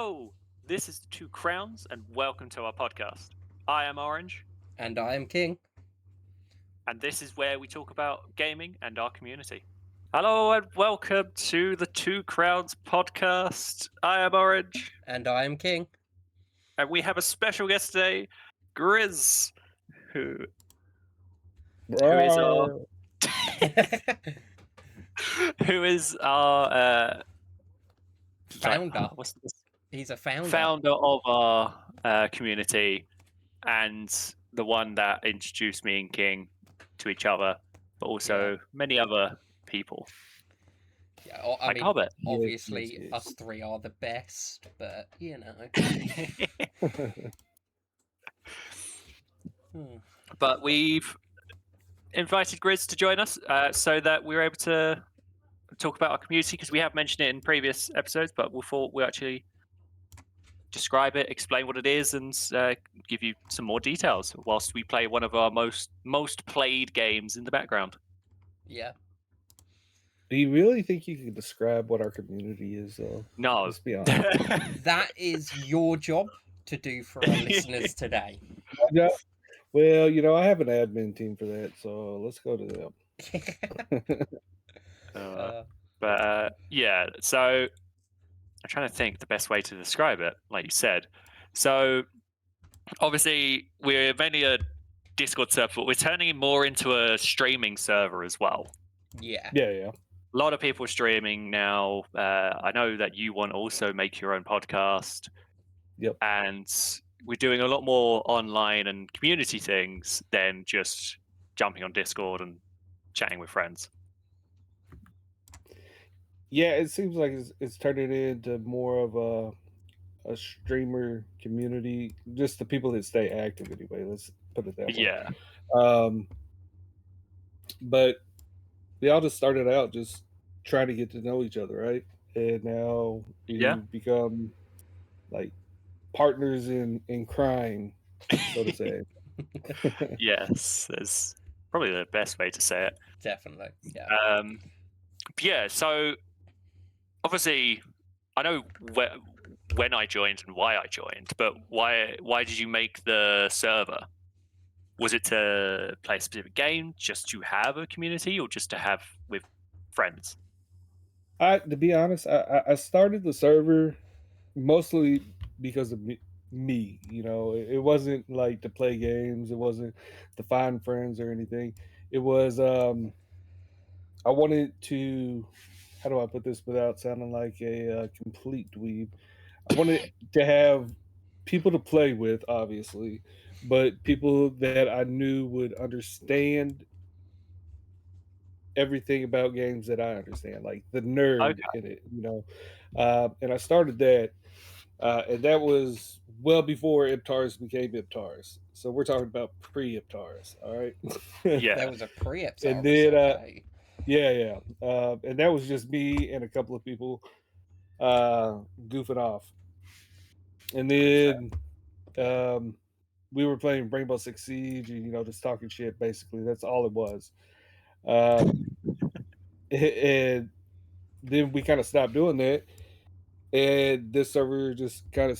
Hello, this is the Two Crowns, and welcome to our podcast. I am Orange, And I am King. and this is where we talk about gaming and our community. Hello, and welcome to the Two Crowns podcast. I am Orange, And I am King. and we have a special guest today, Grizz, who is our who is our Founder. what's this? He's a founder. Founder of our community, and the one that introduced me and King to each other, but also many other people. Yeah, I Like mean, Hobbit. obviously, us three are the best, but you know. But we've invited Grizz to join us so that we're able to talk about our community, because we have mentioned it in previous episodes, but we thought we'd actually describe it, explain what it is, and give you some more details whilst we play one of our most played games in the background. Yeah. Do you really think you can describe what our community is, though? No. Let's be honest. That is your job to do for our listeners today. Yeah. Well, I have an admin team for that, so let's go to them. Yeah, so I'm trying to think the best way to describe it, like you said. So obviously we're mainly a Discord server, but we're turning more into a streaming server as well. Yeah. Yeah. A lot of people are streaming now. I know that you want to also make your own podcast. Yep. And we're doing a lot more online and community things than just jumping on Discord and chatting with friends. Yeah, it seems like it's turning into more of a streamer community. Just the people that stay active anyway. Let's put it that way. Yeah. But we all just started out just trying to get to know each other, right? And now we've become like partners in crime, so to say. Yes, that's probably the best way to say it. Definitely. Yeah. Yeah. So obviously, I know when I joined and why I joined, but why did you make the server? Was it to play a specific game, just to have a community, or just to have with friends? To be honest, I started the server mostly because of me. It wasn't like to play games. It wasn't to find friends or anything. It was I wanted to. How do I put this without sounding like a complete dweeb? I wanted to have people to play with, obviously, but people that I knew would understand everything about games that I understand, like the nerd in it, and I started that, and that was well before Iptaris became Iptaris. So we're talking about pre-Iptaris, all right? Yeah, there was a pre-Iptaris. And then, yeah, and that was just me and a couple of people goofing off, and then we were playing Rainbow Six Siege, and just talking shit. Basically, that's all it was. And then we kind of stopped doing that, and this server just kind of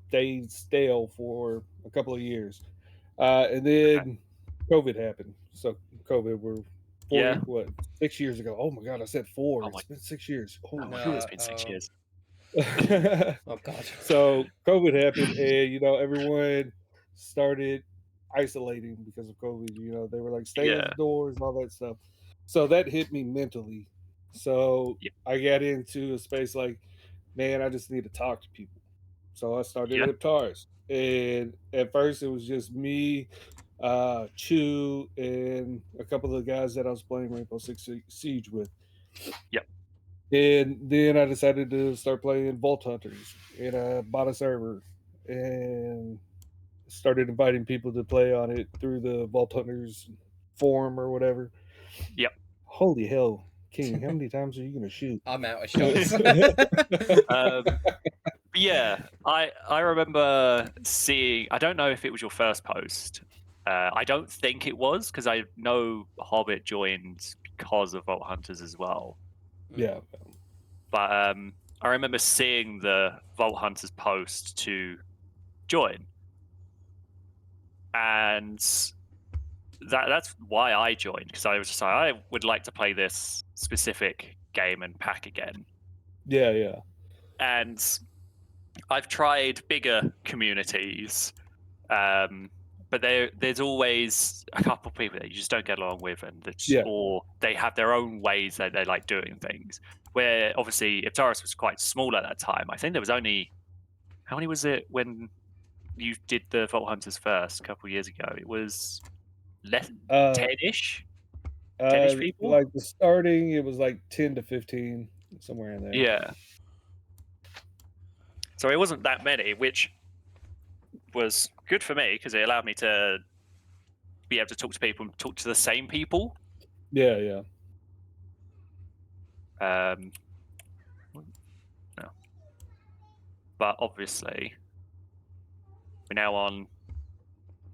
stayed stale for a couple of years, and then COVID happened. So COVID, we're 6 years ago. Oh my god, I said 4. It's been 6 years. Holy shit, it's been 6 years. Oh god. So COVID happened, and everyone started isolating because of COVID. They were like stay indoors and all that stuff. So that hit me mentally. So I got into a space like, man, I just need to talk to people. So I started Iptaris, and at first it was just me, Chew, and a couple of the guys that I was playing Rainbow Six Siege with. Yep. And then I decided to start playing Vault Hunters, and I bought a server and started inviting people to play on it through the Vault Hunters forum or whatever. Yep. Holy hell, King, how many times are you going to shoot? I'm out of shots. Yeah, I remember seeing, I don't know if it was your first post. I don't think it was, because I know Hobbit joined because of Vault Hunters as well. Yeah. But I remember seeing the Vault Hunters post to join, and that's why I joined, because I was just like, I would like to play this specific game and pack again. Yeah. And I've tried bigger communities, but there's always a couple of people that you just don't get along with, and or they have their own ways that they like doing things. Where obviously Iptaris was quite small at that time. I think there was only, how many was it when you did the Vault Hunters first a couple of years ago? It was less, 10-ish? 10-ish people? Like the starting, it was like 10 to 15, somewhere in there. Yeah. So it wasn't that many, which was good for me because it allowed me to be able to talk to people and talk to the same people. Yeah. No. But obviously, we're now on.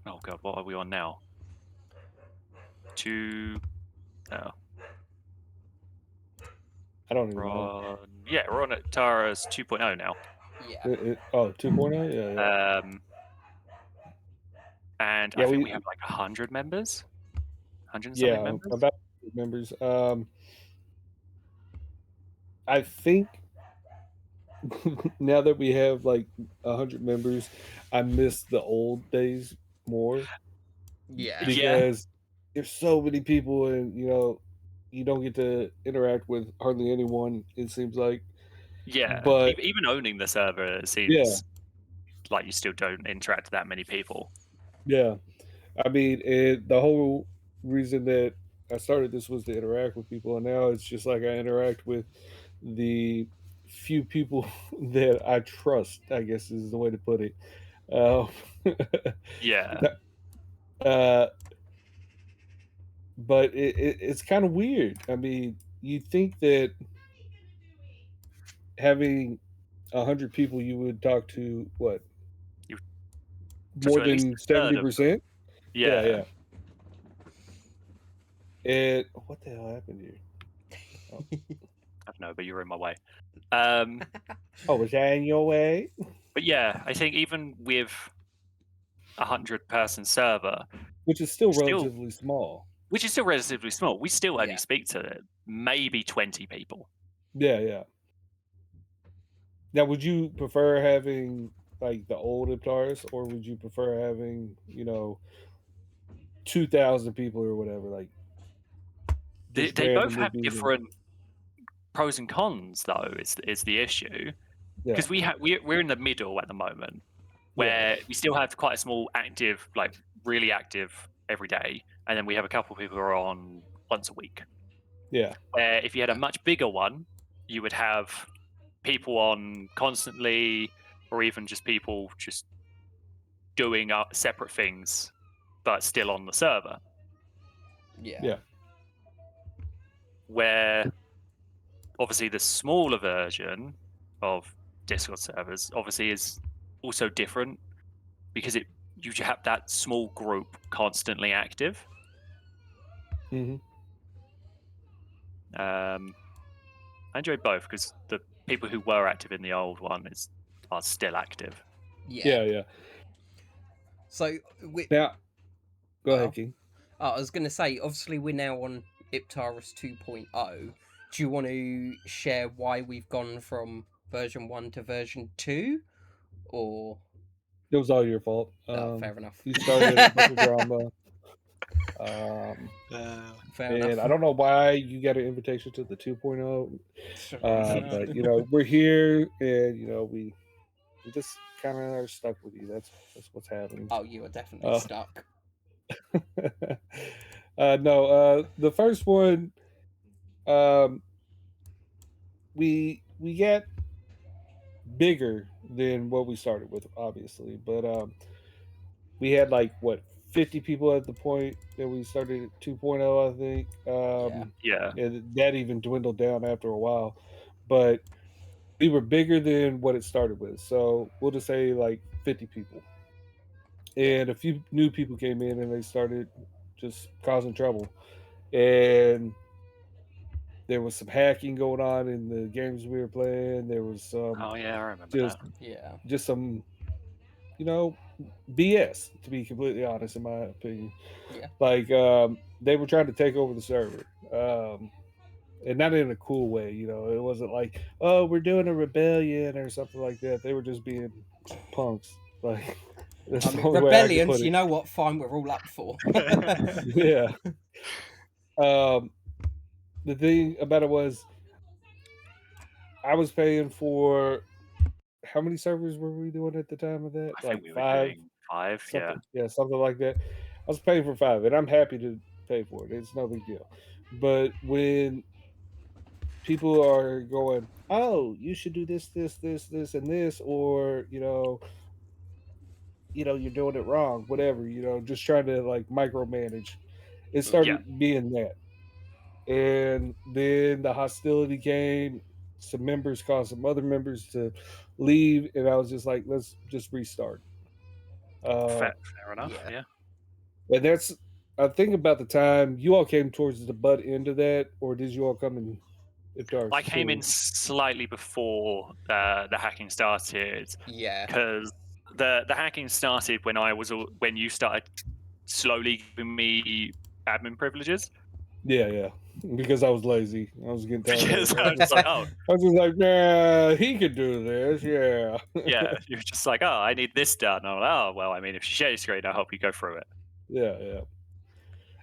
Oh god, what are we on now? I don't even know. Yeah, we're on Iptaris 2.0 now. Yeah. 2.0? Yeah. And I think we have like 100 members. 100 and something members. About members. I think now that we have like 100 members, I miss the old days more. Yeah. Because there's so many people, and you don't get to interact with hardly anyone, it seems like. Yeah, but even owning the server, it seems like you still don't interact with that many people. Yeah, I mean, the whole reason that I started this was to interact with people, and now it's just like I interact with the few people that I trust, I guess is the way to put it. Yeah. But it's kind of weird. I mean, you think that having 100 people, you would talk to what? More than 70%? Yeah. And what the hell happened here? I don't know, but you were in my way. Was that in your way? But yeah, I think even with 100-person server, which is still relatively small. We still only speak to maybe 20 people. Yeah. Now, would you prefer having like the old Iptaris, or would you prefer having 2,000 people or whatever? Like they both have different pros and cons, though. Is the issue, because we're in the middle at the moment, where we still have quite a small active, like really active every day, and then we have a couple of people who are on once a week. Yeah. Where if you had a much bigger one, you would have people on constantly, or even just people just doing separate things, but still on the server. Yeah. Where obviously the smaller version of Discord servers obviously is also different, because you have that small group constantly active. Mm-hmm. I enjoy both because the people who were active in the old one are still active. Yeah. So now, go ahead, King. I was going to say, obviously, we're now on Iptaris 2.0. Do you want to share why we've gone from version 1 to version 2, or? It was all your fault. Fair enough. You started a bunch of drama. Fair and enough. I don't know why you got an invitation to the 2.0, but we're here, and we just kind of are stuck with you. That's what's happening. Oh, you are definitely stuck. The first one, we get bigger than what we started with, obviously, but we had like 50 people at the point that we started at 2.0, I think. And that even dwindled down after a while, but we were bigger than what it started with. So we'll just say like 50 people. And a few new people came in and they started just causing trouble. And There was some hacking going on in the games we were playing. There was some Oh yeah, I remember just that. Yeah. just some, you know, BS, to be completely honest, in my opinion. Yeah. Like they were trying to take over the server. And not in a cool way, It wasn't like, oh, we're doing a rebellion or something like that. They were just being punks. Like that's I the mean, only way I could rebellions, put you it. know what? Fine, we're all up for. Yeah. Um, the thing about it was, I was paying for how many servers were we doing at the time of that? I think Like we were five, doing 5. Yeah. something, yeah, something like that. I was paying for five, and I'm happy to pay for it. It's no big deal. But when people are going, oh, you should do this, and this, or you're doing it wrong, whatever, just trying to like micromanage. It Yeah. started being that. And then the hostility came. Some members caused some other members to leave, and I was just like, let's just restart. Uh, Fair enough. Yeah. Yeah. and that's I think about the time you all came towards the butt end of that, or did you all come in I Iptaris came too? in slightly before the hacking started Yeah. because the hacking started when you started slowly giving me admin privileges. Yeah, yeah. Because I was lazy. I was getting tired of Because it. I was just like, oh I was just like, nah, he could do this. Yeah. yeah, you're just like, oh, I need this done. I'm like, oh well, I mean, if you share your screen, I'll help you go through it. Yeah, yeah.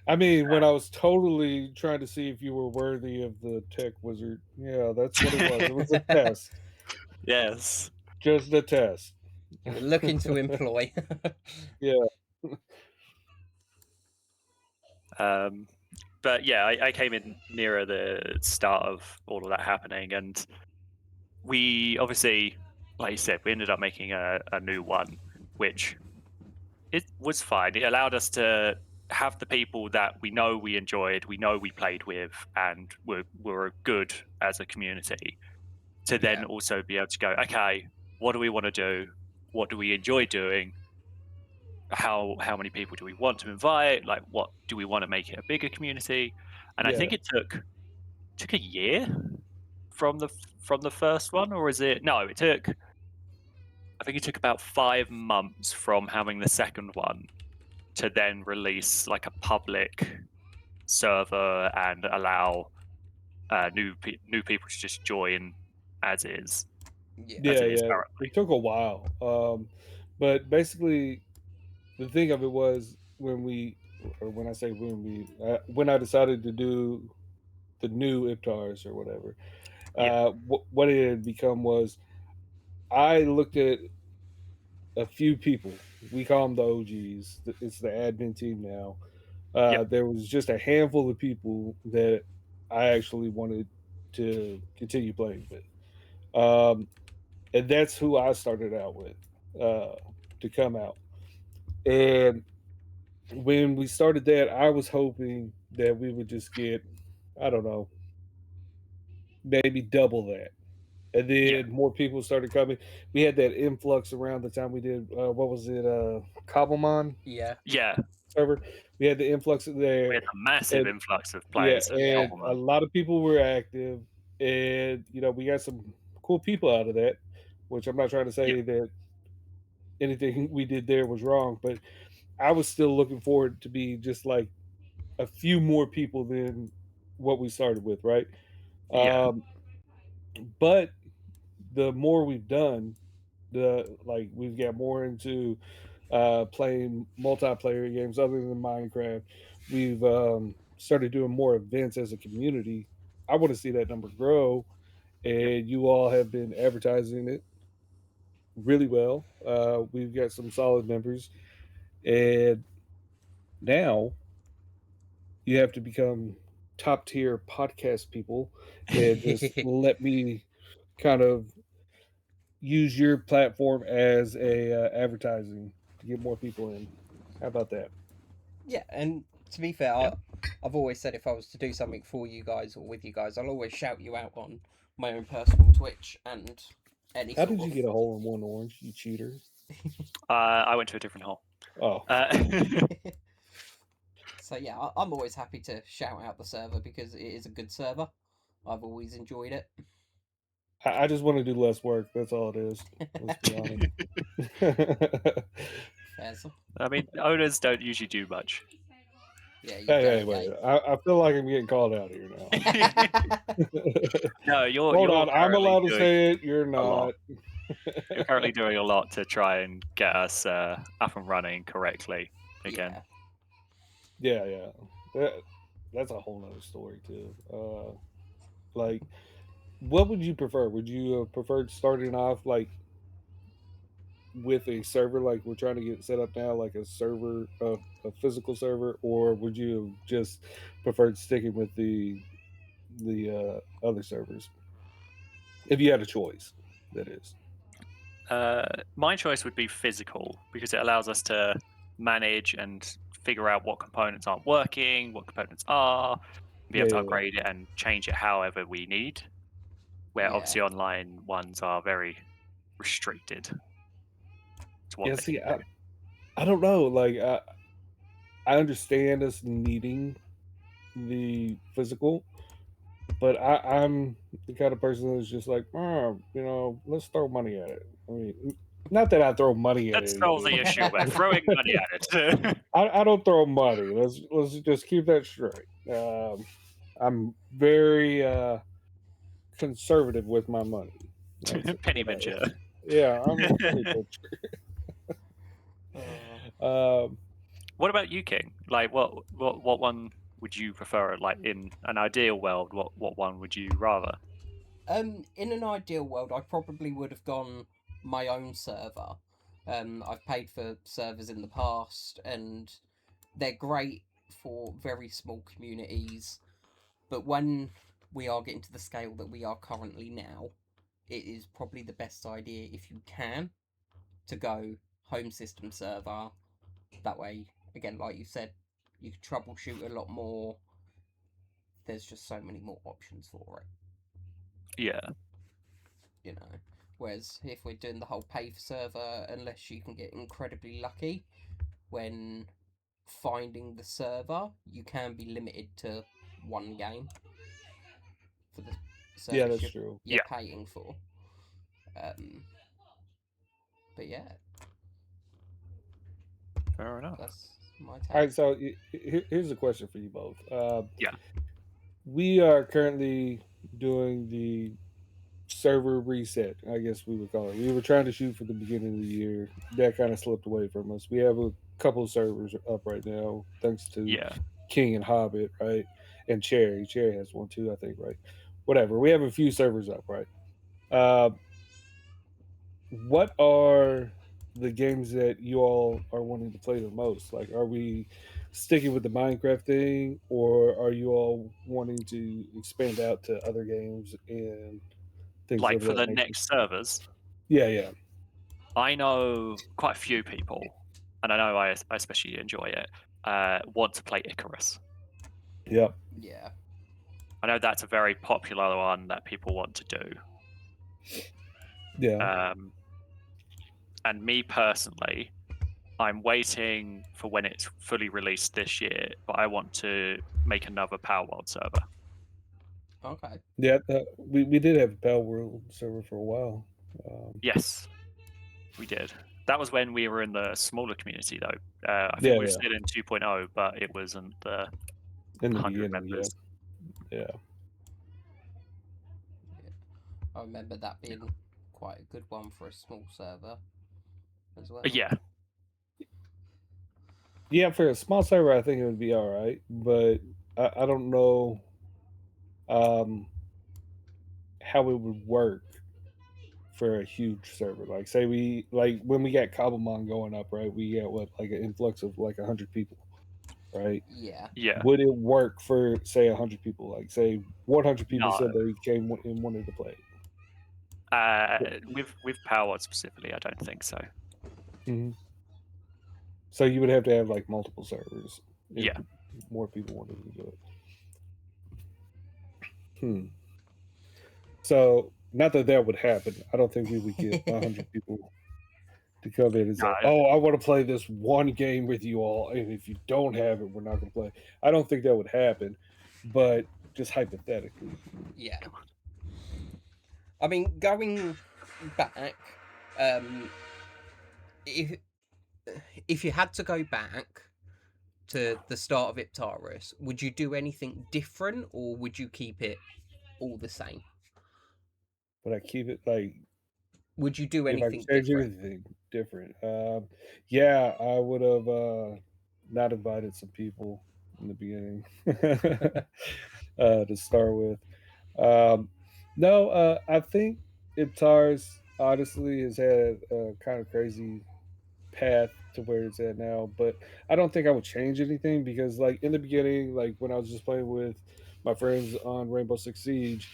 I mean, when I was totally trying to see if you were worthy of the tech wizard, yeah, that's what it was. It was a test. Yes. Just a test. You were looking to employ. Yeah. But yeah, I came in nearer the start of all of that happening, and we obviously, like you said, we ended up making a new one, which it was fine. It allowed us to have the people that we know we enjoyed, we know we played with, and were good as a community, to then Yeah. also be able to go, okay, what do we want to do? What do we enjoy doing? How many people do we want to invite? Like, what do we want to make it a bigger community? And I Yeah. think it took a year from the first one, or is it? No, it took. I think it took about 5 months from having the second one to then release like a public server and allow new people to just join as is, Yeah. as Yeah, it is yeah. currently. It took a while. But basically, the thing of it was when I say when I decided to do the new Iptars or whatever, Yeah, what it had become was I looked at a few people. We call them the OGs. It's the admin team now. yeah, There was just a handful of people that I actually wanted to continue playing with. And that's who I started out with uh, to come out. And when we started that, I was hoping that we would just get, I don't know, maybe double that. And yeah, then more people started coming. We had that influx around the time we did, what was it, Cobblemon Yeah. yeah. server. We had the influx We there. had a massive And influx of yeah, players at Yeah. and a Cobblemon. lot of people were active. And, we got some cool people out of that, which I'm not trying to Yeah, say that anything we did there was wrong, but I was still looking forward to be just like a few more people than what we started with, right? yeah, Um, but the more we've done, the like we've got more into playing multiplayer games other than Minecraft. We've started doing more events as a community. I want to see that number grow, yep, and you all have been advertising it really well. We've got some solid members, and now you have to become top tier podcast people and just let me kind of use your platform as a advertising to get more people in. How about that? Yeah. And to be fair, yeah. I've always said if I was to do something for you guys or with you guys, I'll always shout you out on my own personal Twitch and any How sort did you of. get a hole in one orange, you cheater? I went to a different hole. Oh, So yeah, I'm always happy to shout out the server because it is a good server. I've always enjoyed it. I just want to do less work. That's all it is. Let's be honest. Fair. I mean, owners don't usually do much. Yeah, you Hey, wait. I feel like I'm getting called out here now. No, you're Hold on. I'm currently allowed to doing say it. You're a lot. not. You're currently doing a lot to try and get us up and running correctly again. Yeah. That's a whole nother story too. Like, what would you prefer? Would you have preferred starting off like with a server, like we're trying to get set up now, like a server, a physical server, or would you have just preferred sticking with the other servers if you had a choice? That is. My choice would be physical because it allows us to manage and figure out what components aren't working, what components are, be able to upgrade it and change it however we need. Where obviously online ones are very restricted to what Yeah, they see, can do. I don't know. Like, I understand us needing the physical, but I'm the kind of person that's just like, oh, let's throw money at it. I mean, not that I throw money at Let's it. solve the issue. We're throwing money at it. I don't throw money. Let's just keep that straight. I'm very conservative with my money. Penny pincher. Yeah, I'm a penny pincher. What about you, King? Like, what one would you prefer? Like, in an ideal world, what one would you rather? In an ideal world, I probably would have gone my own server. I've paid for servers in the past, and they're great for very small communities. But when we are getting to the scale that we are currently now, it is probably the best idea, if you can, to go home system server. That way, again, like you said, you can troubleshoot a lot more. There's just so many more options for it. Yeah. Whereas if we're doing the whole pay for server, unless you can get incredibly lucky when finding the server, you can be limited to one game for the service Yeah, that's true. you're paying for. But yeah, fair enough. that's my take. All right, so here's a question for you both. Yeah. We are currently doing the server reset, I guess we would call it. We were trying to shoot for the beginning of the year. That kind of slipped away from us. We have a couple of servers up right now, thanks to King and Hobbit, right? And Cherry. Cherry has one too, I think, right? Whatever. We have a few servers up, right? What are the games that you all are wanting to play the most? Like, are we sticking with the Minecraft thing, or are you all wanting to expand out to other games and things like of for that the nature? next servers? Yeah. I know quite a few people, and I know I especially enjoy it, want to play Iptaris. Yep. Yeah. I know that's a very popular one that people want to do. Yeah. And me personally, I'm waiting for when it's fully released this year, but I want to make another Power World server. Okay. Yeah, we did have a Power World server for a while. Yes, we did. That was when we were in the smaller community, though. I think we were still in 2.0, but it wasn't the 100 members. Yeah. I remember that being quite a good one for a small server as well. Yeah, for a small server, I think it would be all right, but I don't know how it would work for a huge server. Like, say when we got Cobblemon going up, right? We got like an influx of like 100 people, right? Yeah. Would it work for say 100 people? Like, say 100 people No. said they came and wanted to play. With Power World specifically, I don't think so. Mm-hmm. So you would have to have like multiple servers. If more people wanted to do it. So, not that would happen. I don't think we would get 100 people to come in and say, "Oh, I want to play this one game with you all, and if you don't have it, we're not going to play." I don't think that would happen. But just hypothetically. Yeah. I mean, going back, um, if if you had to go back to the start of Iptaris, would you do anything different, or would you keep it all the same? But I keep it like Would you do if I could anything change different? anything different. Yeah, I would have not invited some people in the beginning to start with. Um, no, I think Iptars honestly has had a kind of crazy path to where it's at now, but I don't think I would change anything because, like, in the beginning, like when I was just playing with my friends on Rainbow Six Siege,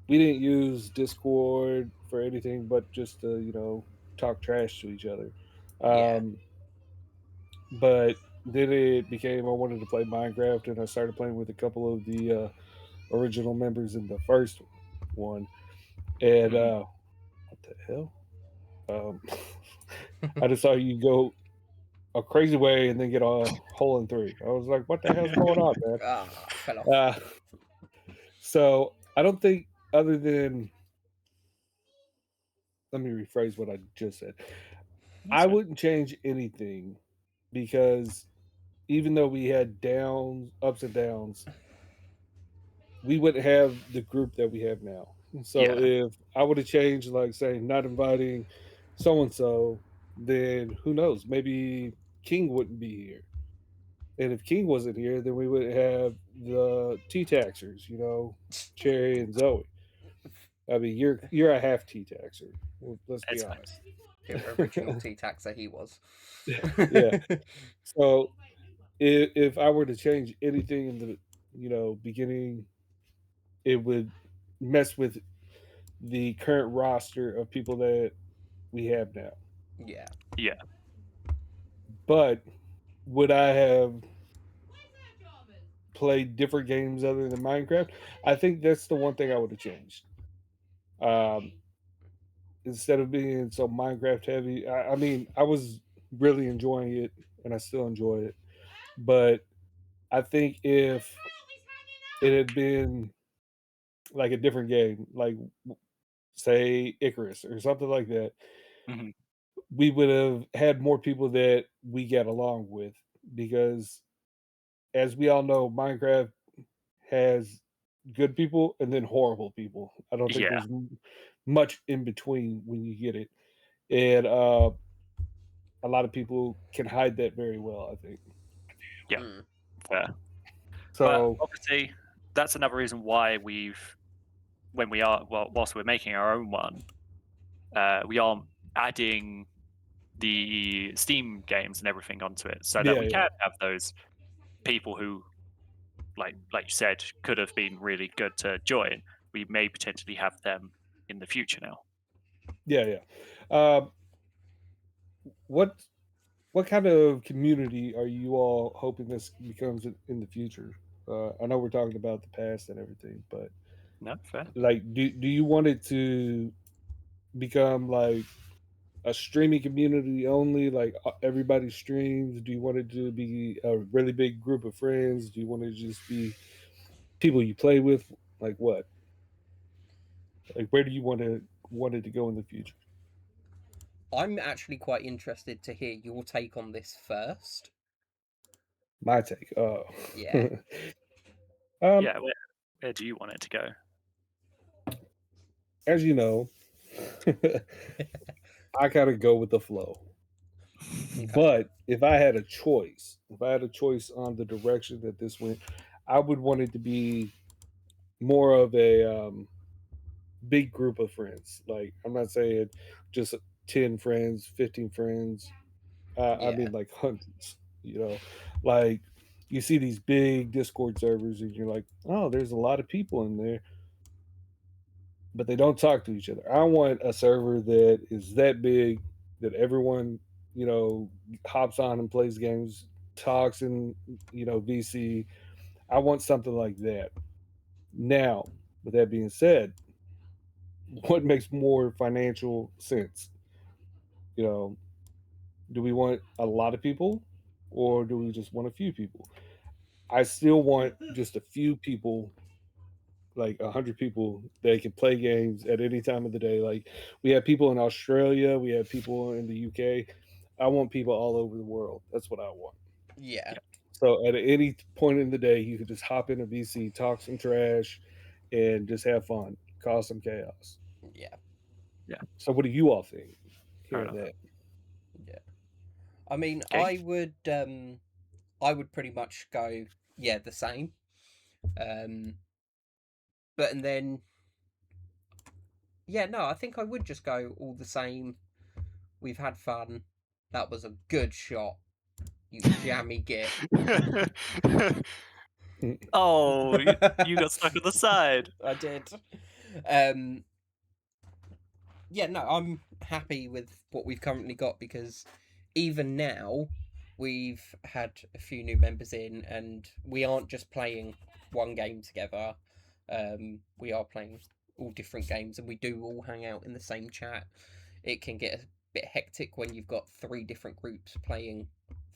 we didn't use Discord for anything but just to, talk trash to each other. Yeah, Um, but then it became I wanted to play Minecraft, and I started playing with a couple of the original members in the first one. And Mhm. what the hell? Um, I just saw you go a crazy way and then get a hole in three. I was like, what the hell's going on, man? fell off. Uh, so I don't think, other than, let me rephrase what I just said. That's I fair. wouldn't change anything because even though we had downs, ups and downs, we wouldn't have the group that we have now. So Yeah, if I would have changed, like saying not inviting so and so, then who knows? Maybe King wouldn't be here. And if King wasn't here, then we would have the T taxers, Cherry and Zoe. I mean, you're a half T taxer. Well, let's be it's fine. honest. The original T-Taxer he was. Yeah. So if I were to change anything in the beginning, it would mess with the current roster of people that we have now. Yeah. Yeah, But would I have played different games other than Minecraft? I think that's the one thing I would have changed. Um, Instead of being so Minecraft heavy, I mean, I was really enjoying it, and I still enjoy it. But I think if it had been like a different game, like say Icarus or something like that, mhm. we would have had more people that we get along with because, as we all know, Minecraft has good people and then horrible people. I don't think Yeah, there's much in between when you get it, and a lot of people can hide that very well, I think. yeah, Mm. fair. But So obviously, that's another reason why when we are, well, whilst we're making our own one, we are adding the Steam games and everything onto it, so that yeah, we yeah, can have those people who, like you said, could have been really good to join. We may potentially have them in the future now. yeah, yeah. Um, what what kind of community are you all hoping this becomes in the future? I know we're talking about the past and everything, but No, fair. like, do you want it to become like a streaming community only, like everybody streams? Do you want it to be a really big group of friends? Do you want it to just be people you play with? Like what? Like where do you want it to go in the future? I'm actually quite interested to hear your take on this first. My take. Oh, Yeah. um, Yeah, where do you want it to go? as you know, I kind of go with the flow. Okay. But if I had a choice on the direction that this went, I would want it to be more of a big group of friends. Like, I'm not saying just 10 friends, 15 friends. I Yeah. mean, like hundreds, like you see these big Discord servers and you're like, oh, there's a lot of people in there, but they don't talk to each other. I want a server that is that big that everyone, hops on and plays games, talks in, VC. I want something like that. Now, with that being said, what makes more financial sense? You know, do we want a lot of people or do we just want a few people? I still want just a few people like 100 people that can play games at any time of the day. Like we have people in Australia, we have people in the UK. I want people all over the world. That's what I want. Yeah. Yeah. So at any point in the day, you could just hop in a VC, talk some trash, and just have fun, cause some chaos. Yeah. So what do you all think? Fair Hearing enough. that? Yeah. I mean, Okay. I would pretty much go, yeah, the same. But and then, yeah, no, I think I would just go all the same. We've had fun. That was a good shot, you jammy git. Oh, you got stuck on the side. I did. Um, yeah, no, I'm happy with what we've currently got because even now we've had a few new members in and we aren't just playing one game together. We are playing all different games and we do all hang out in the same chat. It can get a bit hectic when you've got 3 different groups playing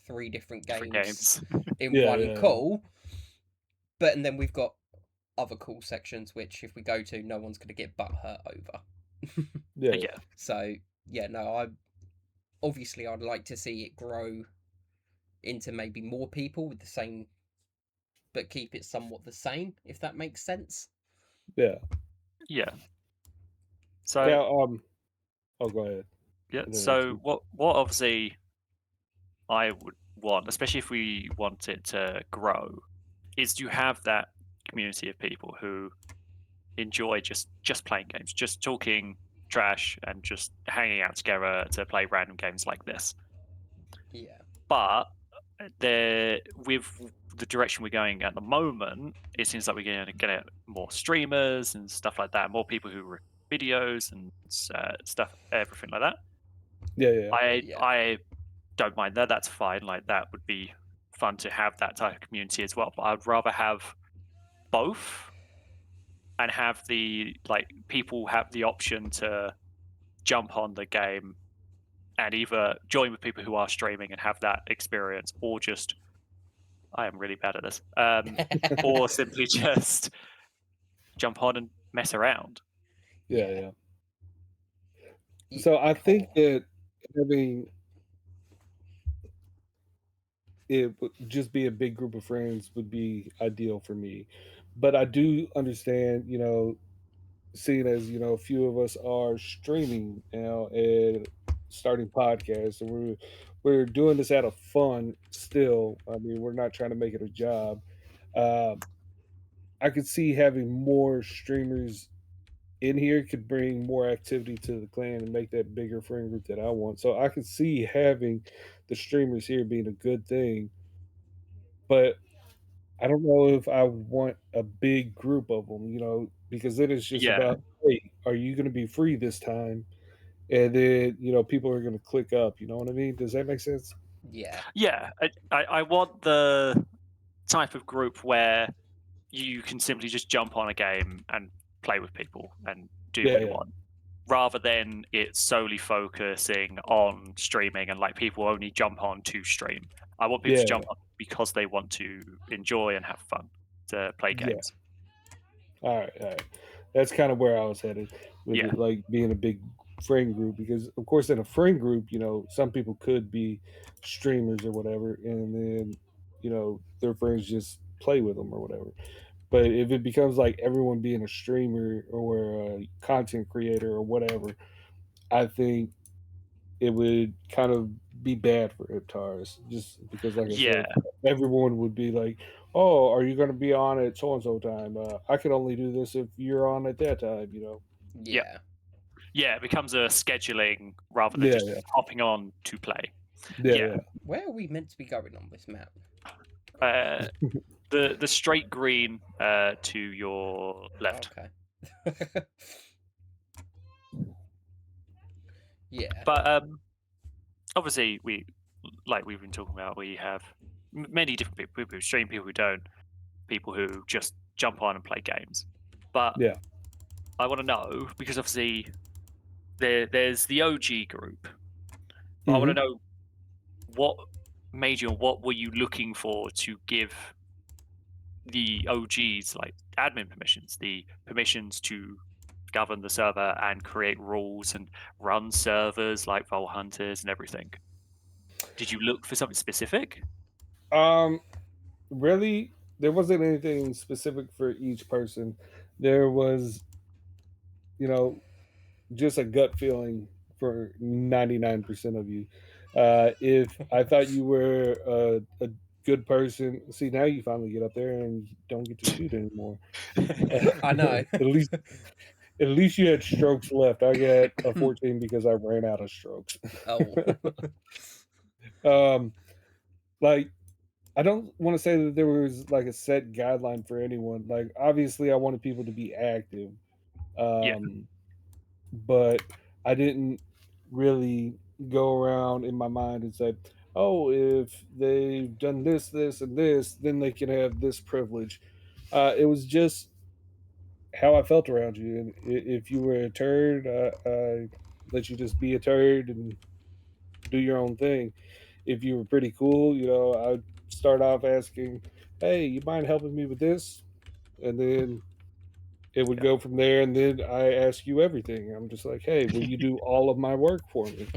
3 different Different games games. in Yeah, one yeah, call. But and then we've got other call sections which if we go to, no one's going to get butt hurt over. yeah, Yeah. So yeah, no, I obviously I'd like to see it grow into maybe more people with the same, but keep it somewhat the same, if that makes sense. yeah. Yeah. So Now, oh, go ahead. yeah. And then I'll So speak. what obviously I would want, especially if we want it to grow, is to have that community of people who enjoy just playing games, just talking trash and just hanging out together to play random games like this. Yeah, But there, with the direction we're going at the moment, it seems like we're going to get more streamers and stuff like that, more people who record videos and stuff, everything like that. Yeah, yeah, yeah, I don't mind that. That's fine. Like that would be fun to have that type of community as well. But I'd rather have both and have the like people have the option to jump on the game and either join with people who are streaming and have that experience, or just I am really bad at this, or simply just jump on and mess around. yeah, yeah. yeah. So I think Oh, that having it would just be a big group of friends would be ideal for me. But I do understand, seeing as a few of us are streaming now and starting podcasts, and we're doing this out of fun. Still, I mean, we're not trying to make it a job. Um, I could see having more streamers in here could bring more activity to the clan and make that bigger friend group that I want. So I could see having the streamers here being a good thing, but I don't know if I want a big group of them, because then it's just Yeah, about, hey, are you going to be free this time? And then, people are going to click up. You know what I mean? Does that make sense? yeah, yeah. I want the type of group where you can simply just jump on a game and play with people and do Yeah, what you yeah, want, rather than it solely focusing on streaming and like people only jump on to stream. I want people to yeah, jump on because they want to enjoy and have fun to play yeah. games. All right, all right. That's kind of where I was headed with Yeah, it, like being a big friend group, because of course in a friend group, some people could be streamers or whatever, and then their friends just play with them or whatever. But if it becomes like everyone being a streamer or a content creator or whatever, I think it would kind of be bad for Iptaris, just because, like I yeah, said, everyone would be like, "Oh, are you going to be on at so and so time? I can only do this if you're on at that time." yeah, yeah, yeah. It becomes a scheduling rather than Yeah, just yeah, hopping on to play. yeah, Yeah, yeah. Where are we meant to be going on this map? uh, the straight green to your left. Okay. Yeah, But obviously, like we've been talking about, we have many different people who stream, people who don't, people who just jump on and play games. But Yeah. I want to know, because obviously there's the OG group, but I want to Hmm. know what made you and what were you looking for to give the OG's like admin permissions, the permissions to govern the server and create rules and run servers like Vault Hunters and everything. Did you look for something specific? Um, really, there wasn't anything specific for each person. There was, you know, just a gut feeling for 99% of you. If I thought you were a good person, see, now you finally get up there and you don't get to shoot anymore. I know. At least you had strokes left. I got a 14 because I ran out of strokes. Oh. um, like I don't want to say that there was like a set guideline for anyone. Like obviously, I wanted people to be active, Yeah, um, but I didn't really go around in my mind and say, "Oh, if they've done this, this, and this, then they can have this privilege." It was just how I felt around you, and if you were a turd, I let you just be a turd and do your own thing. If you were pretty cool, I'd start off asking, "Hey, you mind helping me with this?" And then it would yeah. go from there, and then I ask you everything. I'm just like, "Hey, will you do all of my work for me?"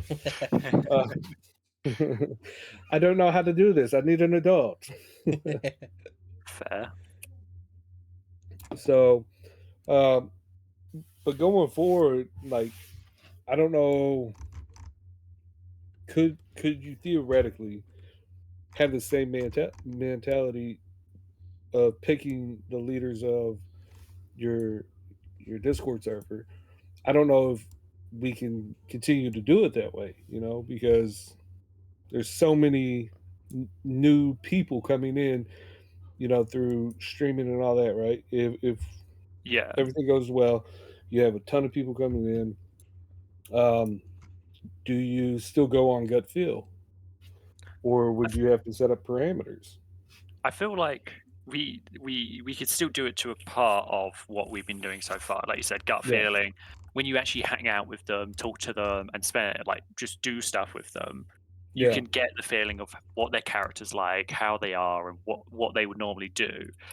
Uh, I don't know how to do this. I need an adult. Fair. So, um, but going forward, like, I don't know, could you theoretically have the same mentality of picking the leaders of your your Discord server? I don't know if we can continue to do it that way, because there's so many new people coming in, through streaming and all that, right? If Yeah. everything goes well, you have a ton of people coming in. Um, do you still go on gut feel, or I would you have to set up parameters? I feel like we could still do it to a part of what we've been doing so far. Like you said, gut Yeah, feeling. When you actually hang out with them, talk to them, and spend like just do stuff with them, you yeah, can get the feeling of what their character's like, how they are, and what they would normally do.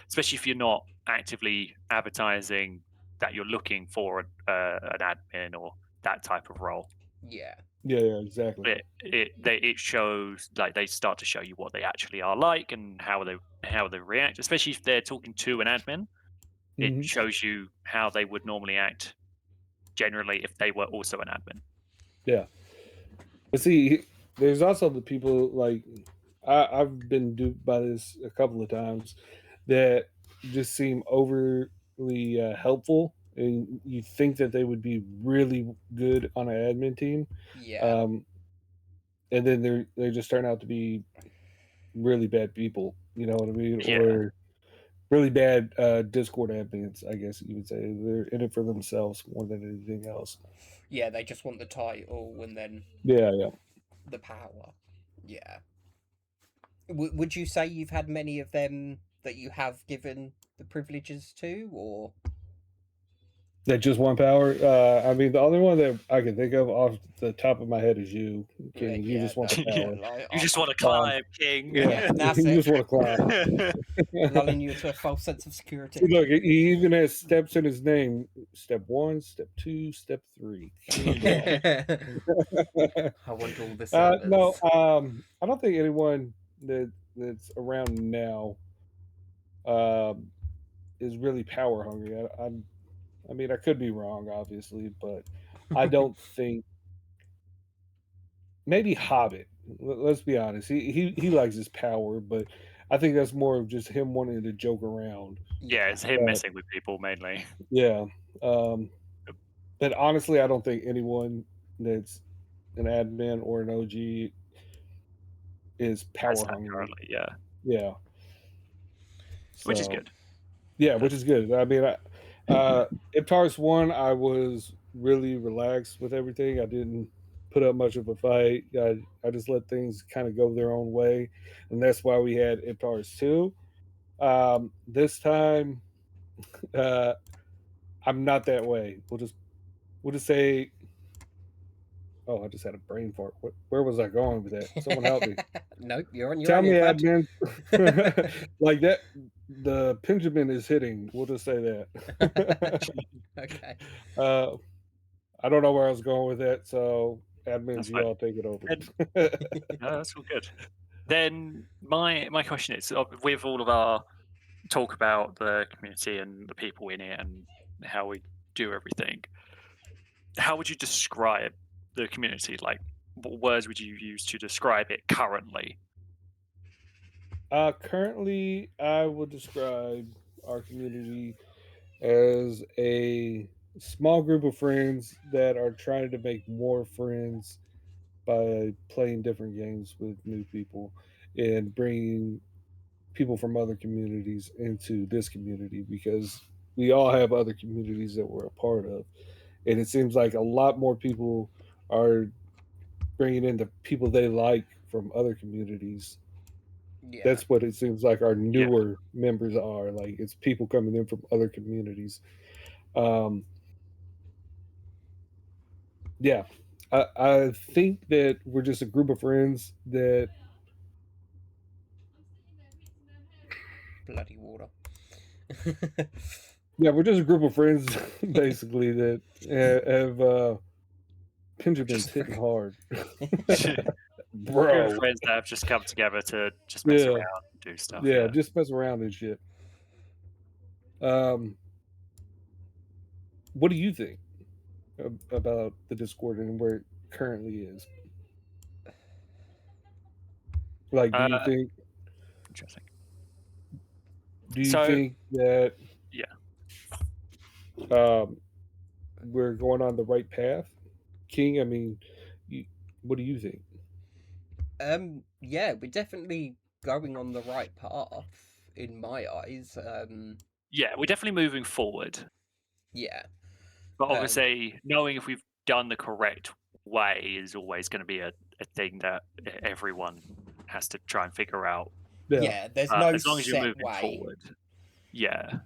Especially if you're not actively advertising that you're looking for an admin or that type of role. Yeah. yeah, exactly. It shows like they start to show you what they actually are like and how they react, especially if they're talking to an admin. It Hmm. shows you how they would normally act generally if they were also an admin. Yeah, but see, there's also the people like I've been duped by this a couple of times that just seem overly helpful, and you think that they would be really good on an admin team, Yeah. um, and then they just turn out to be really bad people. You know what I mean? Yeah, Or really bad Discord admins, I guess you would say. They're in it for themselves more than anything else. Yeah, they just want the title and then Yeah, yeah. the power. Yeah. Would you say you've had many of them that you have given the privileges to, or That just one power. I mean, the only one that I can think of off the top of my head is you, King. You yeah, just want the yeah. power. like, You just want to Um, climb, king. yeah, yeah, that's you it, just want to climb. lulling you into a false sense of See, security. look, he even has steps in his name. Step one, step two, step three. King Dawn. I want all the No, servers. I don't think anyone that's around now um, is really power hungry. I mean, I could be wrong, obviously, but I don't think maybe Hobbit. Let's be honest. He likes his power, but I think that's more of just him wanting to joke around. Yeah, Yeah, it's him But messing with people mainly. yeah, um, but honestly, I don't think anyone that's an admin or an OG is Has power that hungry. currently, yeah, Yeah. which is So good. yeah, which But is good. I mean, Iptaris one, I was really relaxed with everything. I didn't put up much of a fight. I just let things kind of go their own way, and that's why we had Iptaris two. This time, uh, I'm not that way. We'll just say, oh, I just had a brain fart. Where was I going with that? Someone help me. nope, you're on your Tell own, me, Infant. admin. Like that. The Benjamin is hitting. We'll just say that. Okay. uh, I don't know where I was going with that, so admins, That's you fine. all take it over. And no, that's all good. Then my question is, with all of our talk about the community and the people in it and how we do everything, how would you describe the community? Like, what words would you use to describe it currently? Currently, I would describe our community as a small group of friends that are trying to make more friends by playing different games with new people and bringing people from other communities into this community because we all have other communities that we're a part of. And it seems like a lot more people are bringing in the people they like from other communities. Yeah. That's what it seems like our Yeah, newer members are. Like it's people coming in from other communities. Um, yeah, I think that we're just a group of friends that Bloody water. yeah, we're just a group of friends basically that have Benjamin's Just hitting hard, group of bro. friends that have just come together to just mess Yeah, around and do stuff. yeah, Yeah. just mess around and shit. Um, what do you think about the Discord and where it currently is? Like, Uh, interesting. do you So think that yeah, um, we're going on the right path, King? I mean, you, what do you think? Yeah, we're definitely going on the right path in my eyes. yeah, we're definitely moving forward. Yeah. But Um, obviously, knowing if we've done the correct way is always going to be a thing that everyone has to try and figure out. Yeah, yeah, there's no As long as you're set moving way. forward, yeah,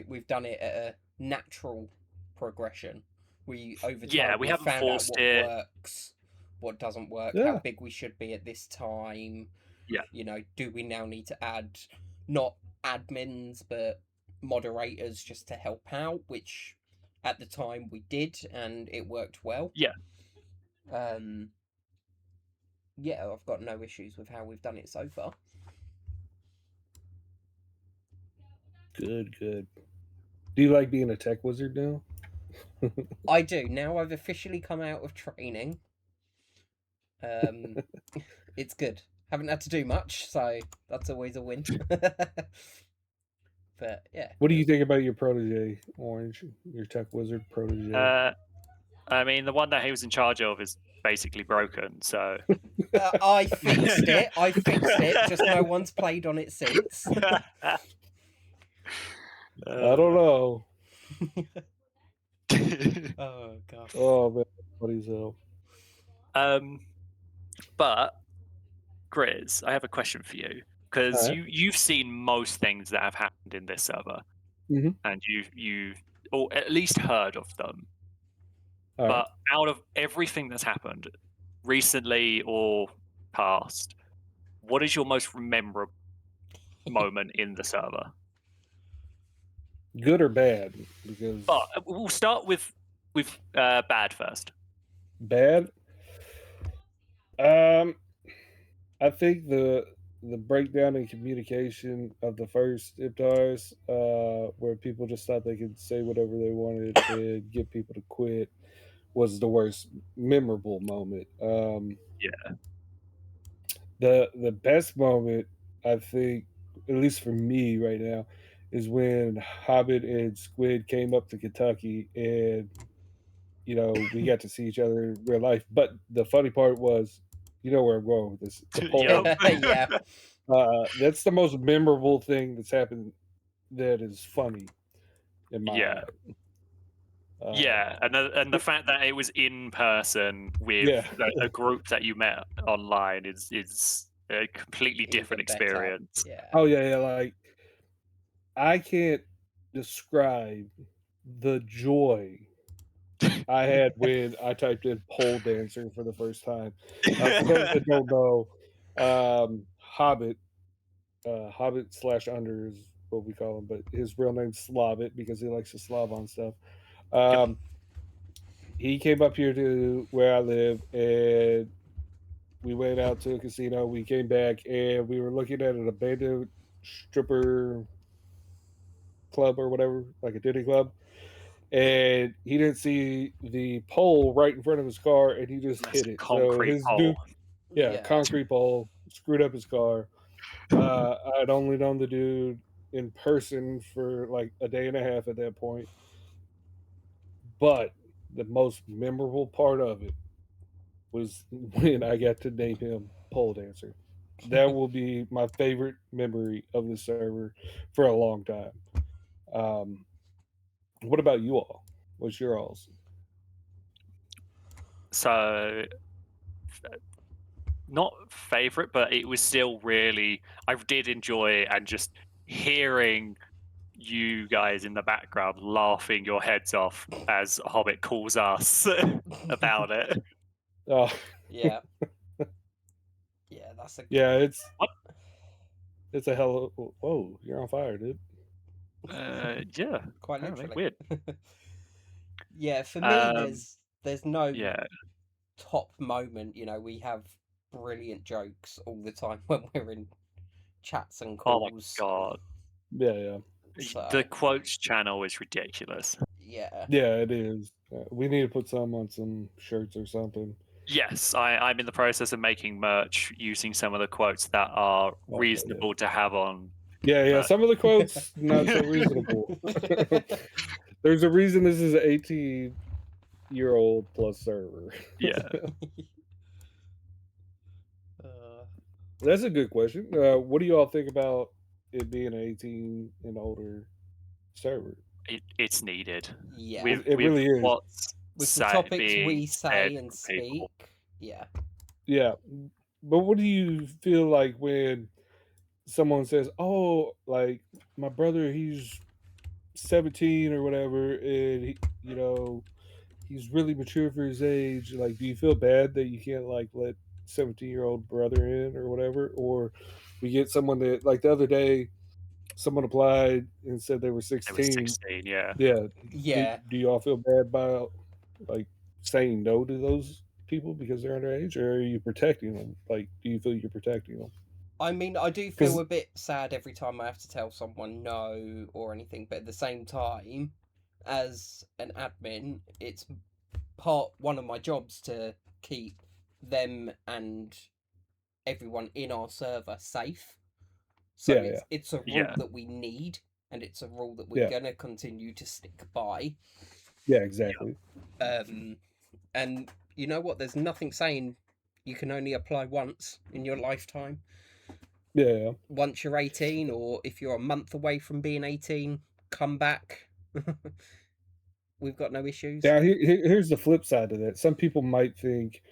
We've done it at a natural progression. We over yeah, time we we've haven't found out forced what it. works, what doesn't work, how yeah, big we should be at this time. Yeah, Do we now need to add not admins but moderators just to help out, which at the time we did and it worked well. yeah, Um yeah, I've got no issues with how we've done it so far. good, good. Do you like being a tech wizard now? I do. Now I've officially come out of training. Um it's good. Haven't had to do much, so that's always a win. But yeah. What do you think about your protege, Orange? Your tech wizard protege? I mean, the one that he was in charge of is basically broken. So I fixed it. I fixed it. Just no one's played on it since. I don't know. Oh god. Oh man, buddy's hell. But Grizz, I have a question for you All because right. you've seen most things that have happened in this server, Mm-hmm. and you've or at least heard of them. All right. But out of everything that's happened recently or past, what is your most memorable moment in the server? Good or bad? Because But we'll start with bad first. bad. Um, I think the breakdown in communication of the first Iptaris, where people just thought they could say whatever they wanted and get people to quit, was the worst memorable moment. Yeah, The best moment, I think, at least for me right now, is when Hobbit and Squid came up to Kentucky and we got to see each other in real life. But the funny part was, you know where I'm going with this, the yep, polling. Yeah. That's the most memorable thing that's happened that is funny in my yeah, eye. Uh, yeah, and the fact that it was in person with yeah. a group that you met online is a completely different Even better. experience. Yeah. Oh yeah, yeah. Like I can't describe the joy I had when I typed in pole dancer for the first time. For those that don't know, Hobbit Hobbit slash Under is what we call him, but his real name's Slavit because he likes to slav on stuff. Um, he came up here to where I live, and we went out to a casino. We came back, and we were looking at an abandoned stripper club or whatever, like a titty club. And he didn't see the pole right in front of his car, and he just That's hit a it. So concrete his pole. dude, yeah, concrete pole, screwed up his car. I'd only known the dude in person for like a day and a half at that point. But the most memorable part of it was when I got to name him Pole Dancer. That will be my favorite memory of the server for a long time. Um, what about you all? What's your all's? So, not favorite, but it was still really. I did enjoy it, and just hearing you guys in the background laughing your heads off as Hobbit calls us about it. Oh, Yeah. Yeah, that's a yeah, good. it's a hell of whoa, you're on fire, dude. Yeah, Quite apparently literally. weird. Yeah, for me, Um, there's no yeah. top moment. You know, we have brilliant jokes all the time when we're in chats and Oh my calls. god, Yeah. So the quotes channel is ridiculous. yeah, Yeah, it is. We need to put some on some shirts or something. Yes, I'm in the process of making merch using some of the quotes that are Okay, reasonable to have on. yeah. merch. Some of the quotes not so reasonable. There's a reason this is an 18-year-old plus server. Yeah. That's a good question. What do you all think about it being an 18 and older server? It's needed. yeah. It With really is. what's With the topics being we said say and from people. speak, yeah. Yeah. But what do you feel like when someone says, "Oh, like my brother, he's 17 or whatever, and he's really mature for his age." Like, do you feel bad that you can't like let 17-year-old brother in or whatever? Or we get someone that like the other day, someone applied and said they were It was 16. 16, yeah. Yeah. Yeah. Do y'all feel bad about like saying no to those people because they're underage, or are you protecting them? Like, do you feel you're protecting them? I mean, I do feel Because a bit sad every time I have to tell someone no or anything, but at the same time, as an admin, it's one of my jobs to keep them and everyone in our server safe. So yeah, it's a rule Yeah. that we need, and it's a rule that we're yeah, gonna continue to stick by. yeah, exactly. And you know what? There's nothing saying you can only apply once in your lifetime. Yeah. Once you're 18, or if you're a month away from being 18, come back. We've got no issues. Now, here's the flip side of that. Some people might think,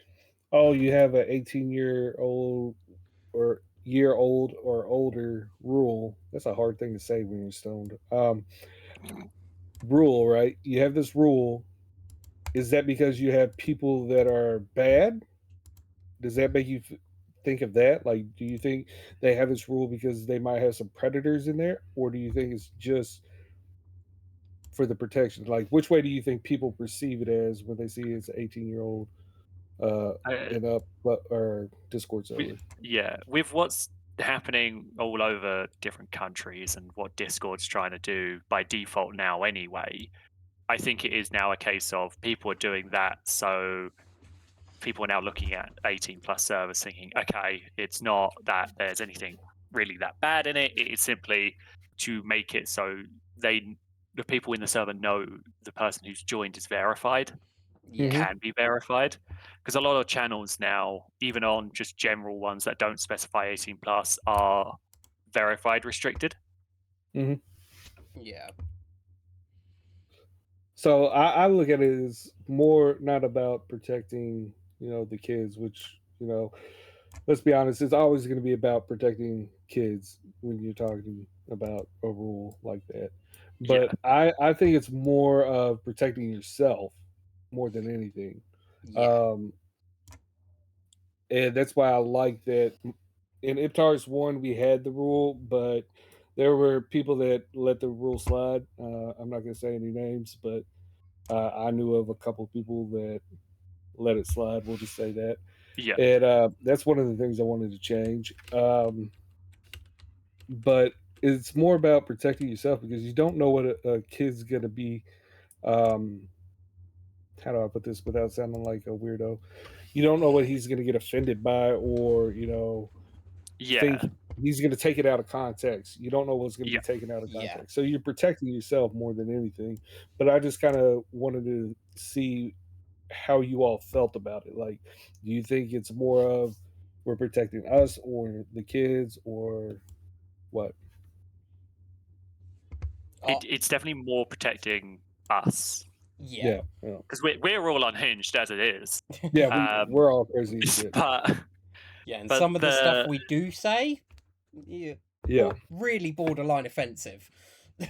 oh, you have an 18-year-old or year old or older rule. That's a hard thing to say when you're stoned. Rule, right? You have this rule. Is that because you have people that are bad? Does that make you think of that? Like, do you think they have this rule because they might have some predators in there? Or do you think it's just for the protection? Like, which way do you think people perceive it as when they see it's an 18-year-old and up or Discord server? Yeah, with what's happening all over different countries and what Discord's trying to do by default now anyway, I think it is now a case of people are doing that, so people are now looking at 18 plus servers thinking, okay, it's not that there's anything really that bad in it. It is simply to make it so the people in the server know the person who's joined is verified, Yeah. can be verified. Because a lot of channels now, even on just general ones that don't specify 18 plus, are verified restricted. Mm-hmm. Yeah. So I look at it as more not about protecting, the kids, which, let's be honest, it's always going to be about protecting kids when you're talking about a rule like that. Yeah. But I think it's more of protecting yourself more than anything. Yeah. And that's why I like that in Iptaris 1, we had the rule, but there were people that let the rule slide. I'm not going to say any names, but I knew of a couple people that let it slide. We'll just say that. Yeah. And that's one of the things I wanted to change. But it's more about protecting yourself because you don't know what a kid's going to be. Um, how do I put this without sounding like a weirdo? You don't know what he's going to get offended by, or think Yeah. he's going to take it out of context. You don't know what's going to Yeah. be taken out of Yeah. context. So you're protecting yourself more than anything. But I just kind of wanted to see how you all felt about it. Like, do you think it's more of we're protecting us or the kids or what? It's definitely more protecting us Yeah. Yeah. because we're all unhinged as it is. Yeah, we're all crazy as shit. But Yeah, and but some of the stuff we do say, Yeah. really borderline offensive.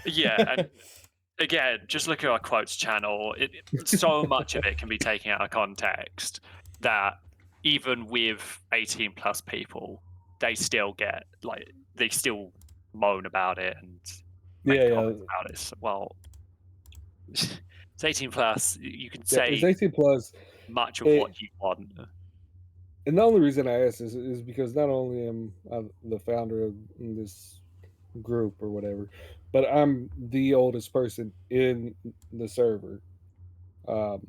yeah, and again, just look at our quotes channel. So much of it can be taken out of context that even with 18 plus people, they still moan about it and make Yeah, comments about it. So, well, it's 18 plus. You can yeah. It's say 18 plus. much of what you want. And the only reason I ask this is because not only am I the founder of this group or whatever, but I'm the oldest person in the server. Um,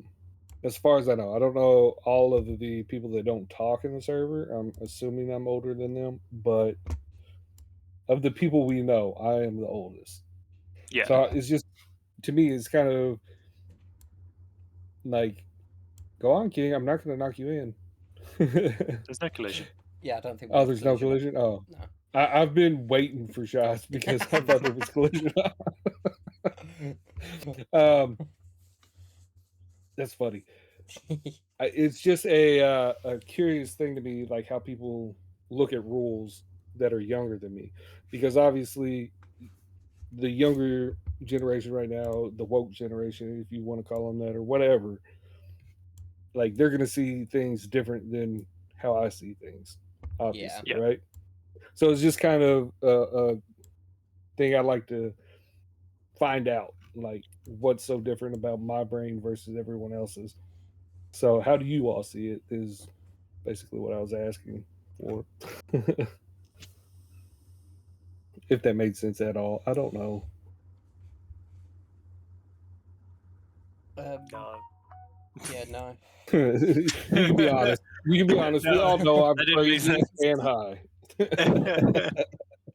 as far as I know, I don't know all of the people that don't talk in the server. I'm assuming I'm older than them, but of the people we know, I am the oldest. Yeah, So it's just to me, it's kind of like, go on, King. I'm not going to knock you in. there's no collision. Yeah, I don't think. Oh, there's no collision. Oh, no. I've been waiting for shots because I thought there was collision. That's funny. It's just a curious thing to me, like how people look at rules that are younger than me, because obviously the younger generation right now, the woke generation, if you want to call them that or whatever, like they're going to see things different than how I see things, obviously, Yeah. right? So it's just kind of a thing I like to find out, like what's so different about my brain versus everyone else's. So how do you all see it? Is basically what I was asking for. If that made sense at all, I don't know. No. Yeah, no. You can be honest. You can be honest. We No, all know I'm that didn't make crazy sense. and high.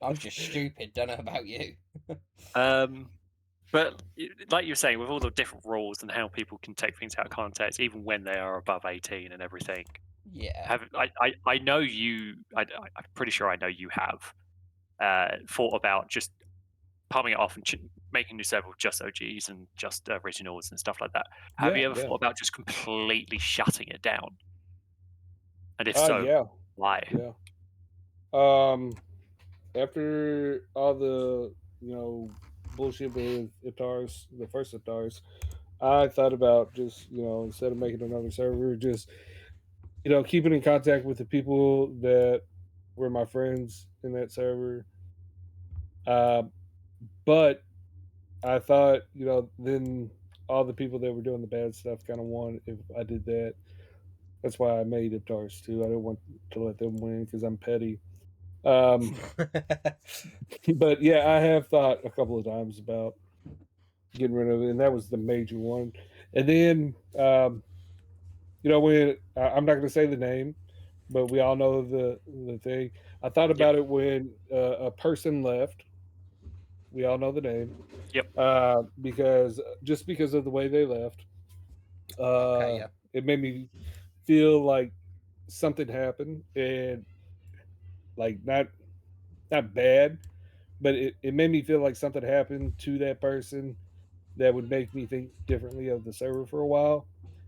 I'm just stupid. Don't know about you. But like you were saying, with all the different rules and how people can take things out of context, even when they are above 18 and everything. Yeah. I know you. I'm pretty sure I know you have thought about just palming it off and making new server with just OGs and just originals and stuff like that. Have you ever thought about just completely shutting it down? And if so, Yeah. why? Yeah. After all the bullshit with Iptaris, the first Iptaris, I thought about just instead of making another server, just keeping in contact with the people that were my friends in that server. But I thought, then all the people that were doing the bad stuff kind of won if I did that. That's why I made Iptaris too. I didn't want to let them win because I'm petty. But yeah, I have thought a couple of times about getting rid of it, and that was the major one. And then, when I'm not going to say the name, but we all know the thing. I thought about it when a person left. We all know the name. Yep. Because of the way they left, Okay, yeah. it made me feel like something happened, and like not bad, but it made me feel like something happened to that person that would make me think differently of the server for a while.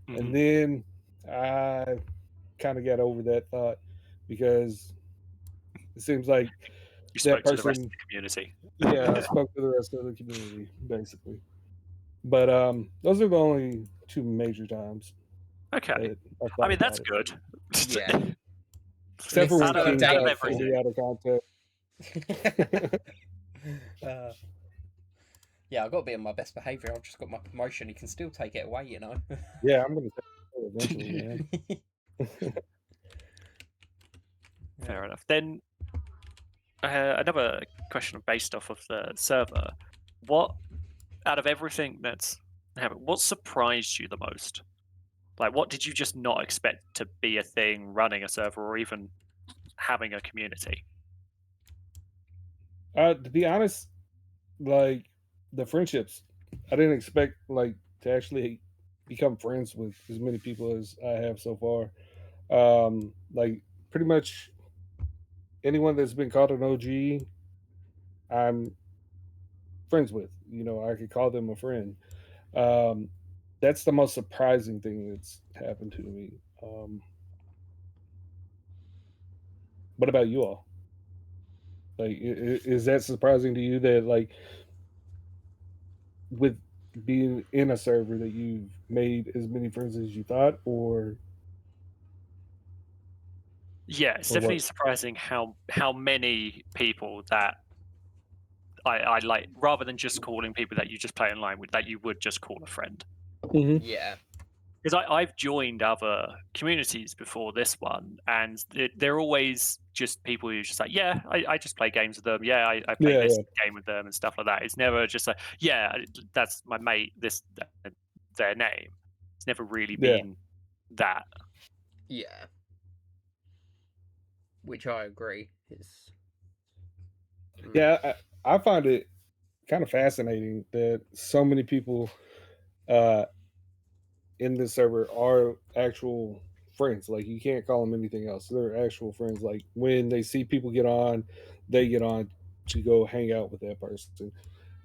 Mhm. And then I kind of got over that thought because it seems like You that spoke to the rest person. of the community. Yeah, I spoke to the rest of the community basically. But those are the only two major times. Okay. I I mean, that's good. Yeah. Except for This when is King out of got everything. fully out of context. Yeah, I've got to be on my best behaviour. I've just got my promotion. He can still take it away, you know. Yeah, I'm gonna say it eventually, man. Fair enough. Then another question based off of the server: what out of everything that's happened, what surprised you the most? Like, what did you just not expect to be a thing running a server or even having a community? To be honest, like the friendships, I didn't expect like to actually become friends with as many people as I have so far. Like pretty much anyone that's been called an OG, I'm friends with. You know, I could call them a friend. Um, that's the most surprising thing that's happened to me. What about you all? Like, is that surprising to you that like with being in a server that you've made as many friends as you thought, Yeah, it's or definitely what? surprising how many people that I like, rather than just calling people that you just play online with, that you would just call a friend. Mm-hmm. Yeah. Because I've joined other communities before this one, and they're always just people who just like, yeah, I just play games with them. Yeah, I play Yeah, this yeah, game with them and stuff like that. It's never just like, yeah, that's my mate. Their name. It's never really yeah. been that. Yeah. Which I agree is. Yeah, I find it kind of fascinating that so many people uh, in this server are actual friends. Like you can't call them anything else. They're actual friends. Like when they see people get on, they get on to go hang out with that person.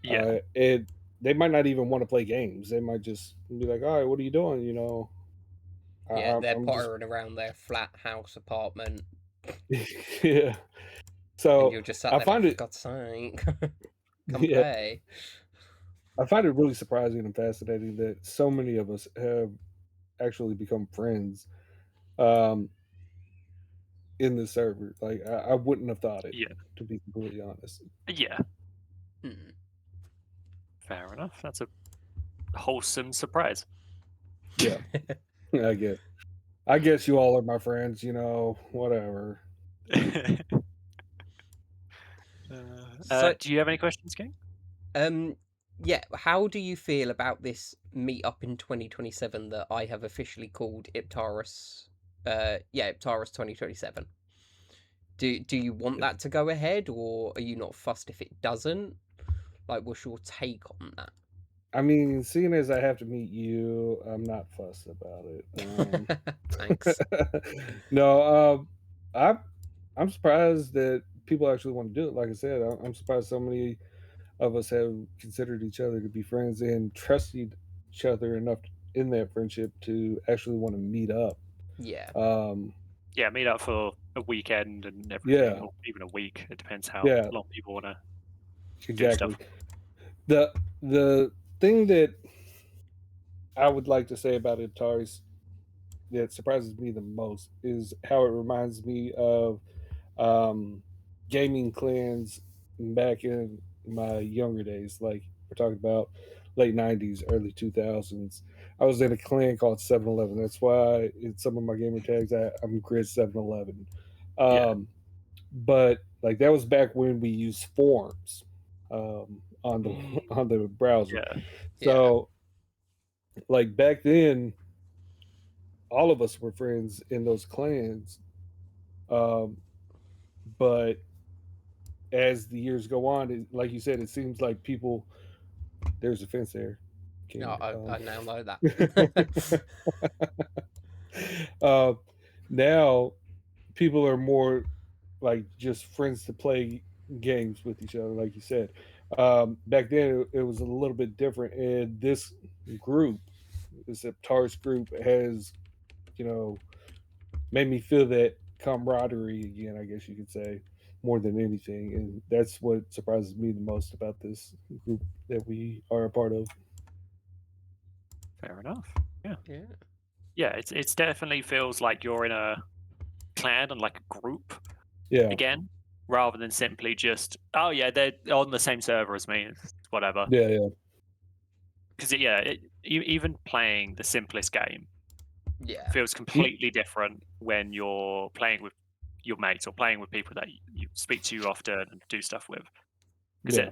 Yeah, And they might not even want to play games. They might just be like, "All right, what are you doing?" You know, Yeah, they're I'm just pottering around their flat house apartment, yeah. and So you're just sat I there like, find for it God's sake, come yeah, play. I find it really surprising and fascinating that so many of us have actually become friends um, in the server. Like I wouldn't have thought it, yeah, to be completely honest. yeah. Hmm. Fair enough. That's a wholesome surprise. Yeah, I guess. I guess you all are my friends. You know, whatever. So, Do you have any questions, King? um, yeah, how do you feel about this meetup in 2027 that I have officially called Iptaris? Iptaris 2027. Do you want that to go ahead, or are you not fussed if it doesn't? Like, what's your take on I mean, seeing as I have to meet you, I'm not fussed about it. that? Thanks. No, I'm I'm surprised that people actually want to do it. Like I said, I'm surprised so many of us have considered each other to be friends and trusted each other enough in that friendship to actually want to meet up. Yeah. Um, Yeah, meet up for a weekend and everything, yeah, or even a week. It depends how yeah, long people want to do stuff. exactly. The thing that I would like to say about Iptaris that surprises me the most is how it reminds me of um, gaming clans back in my younger days. Like we're talking about late '90s, early 2000s. I was in a clan called 7-Eleven. That's why in some of my gamer tags I'm Grizz 7-Eleven. Yeah. But like that was back when we used forums on the on the browser. Yeah. Yeah. So like back then, all of us were friends in those clans. Um, but as the years go on, like you said, it seems like people there's a fence there. No, King. I now know that. uh, now people are more like just friends to play games with each other, like you said. Back then, it was a little bit different, and group, this Iptaris group, has you know made me feel that camaraderie again. I guess you could say more than anything, and that's what surprises me the most about this group that we are a part of. Fair enough. Yeah. Yeah. Yeah. It's definitely feels like you're in clan and like a group Yeah. again, rather than simply just, oh yeah, they're on the same server as me, whatever. Yeah. Because even playing the simplest game Yeah. feels completely different when you're playing with your mates or playing with people that you speak to often and do stuff with. Because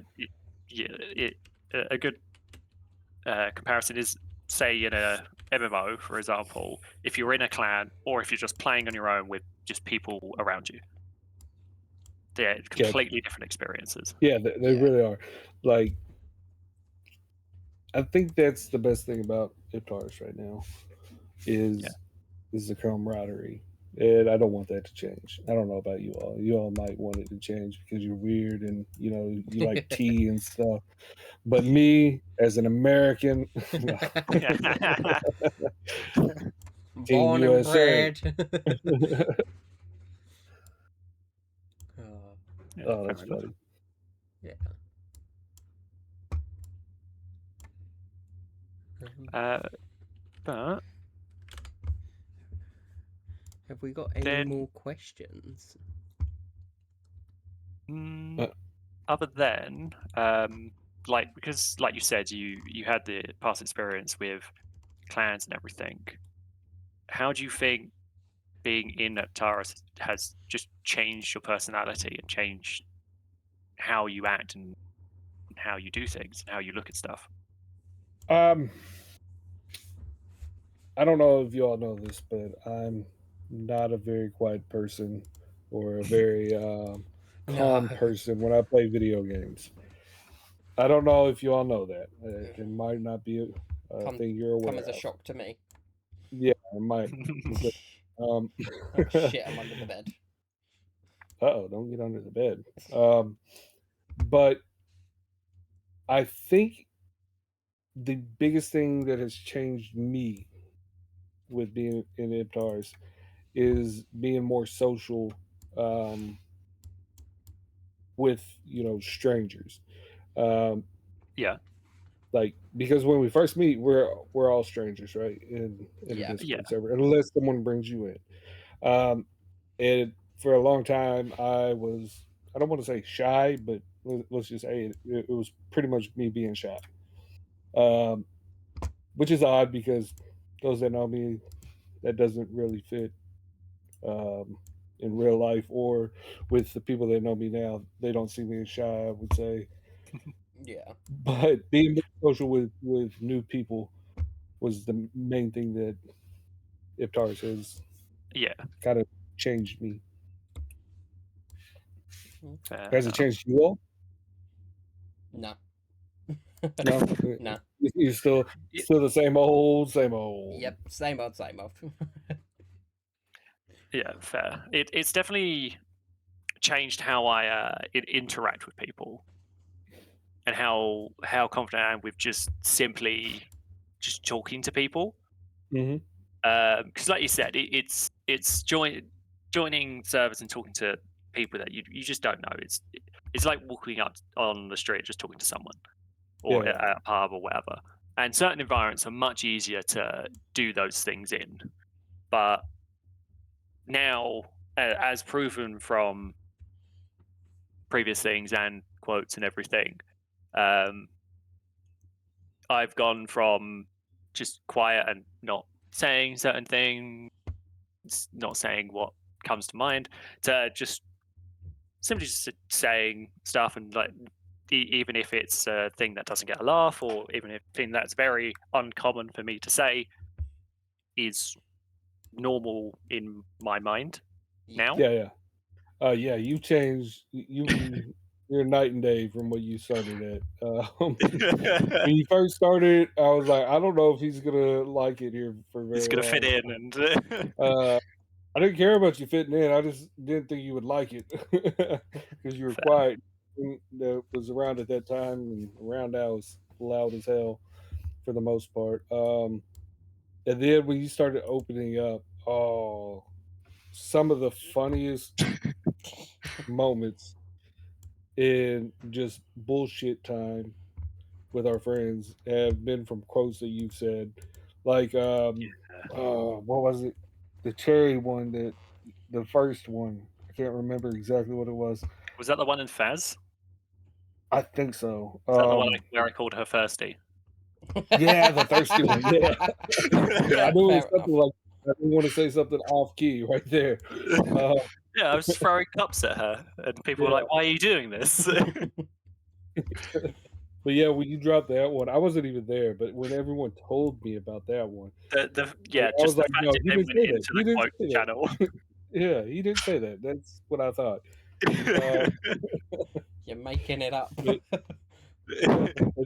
a good comparison is, say, in a MMO, for example, if you're in a clan or if you're just playing on your own with just people around you. They're completely different experiences. Yeah, they really are. Like, I think that's the best thing about Iptaris right now is the camaraderie. And I don't want that to change. I don't know about you all. You all might want it to change because you're weird and you like tea and stuff. But me, as an American, born and bred. Oh, that's funny. Yeah. But have we got any more questions? Other than because like you said, you had the past experience with clans and everything. How do you think being in Iptaris has just changed your personality and changed how you act and how you do things and how you look at stuff? I don't know if you all know this, but I'm not a very quiet person or a very calm person when I play video games. I don't know if you all know that. It might not be a thing you're aware come as a of. shock to me. Yeah, it might. Oh shit, I'm under the bed. Uh-oh, don't get under the bed. But I think the biggest thing that has changed me with being in Iptaris is being more social with strangers. Yeah. Like, because when we first meet, we're all strangers, right? In a Discord server, unless someone brings you in. And for a long time, I don't want to say shy, but let's just say it was pretty much me being shy. Which is odd because those that know me, that doesn't really fit in real life or with the people that know me now. They don't see me as shy, I would say. Yeah. But being social with new people was the main thing that Iptaris has kind of changed me. Has it changed you all? No. No? No. You're still the same old. Yep, same old. Yeah, fair. It's definitely changed how I interact with people and how confident I am with just simply just talking to people. Because like you said, it's joining servers and talking to people that you just don't know. It's like walking up on the street just talking to someone or at a pub or whatever. And certain environments are much easier to do those things in. But now, as proven from previous things and quotes and everything, I've gone from just quiet and not saying certain things, not saying what comes to mind, to just simply just saying stuff, and like even if it's a thing that doesn't get a laugh, or even if a thing that's very uncommon for me to say, is normal in my mind now. Yeah, you changed. You're night and day from what you started at. When you first started, I was like, I don't know if he's gonna like it here for very He's gonna long. fit in, and I didn't care about you fitting in. I just didn't think you would like it because you were quiet. That was around at that time, and around now was loud as hell for the most part. And then when you started opening up, oh, some of the funniest moments in just bullshit time with our friends have been from quotes that you've said. Like, what was it? The cherry one that the first one. I can't remember exactly what it was. Was that the one in Faz? I think so. Is that the one where I called her thirsty? Yeah, the thirsty one. Yeah, I knew it was Fair something like. I didn't want to say something off key right there. Yeah, I was just throwing cups at her, and people were like, "Why are you doing this?" But yeah, when you dropped that one, I wasn't even there. But when everyone told me about that one, I I just was the like, fact no, that he they didn't went say into that. He the didn't quote say that. channel. Yeah, he didn't say that. That's what I thought. You're making it up. But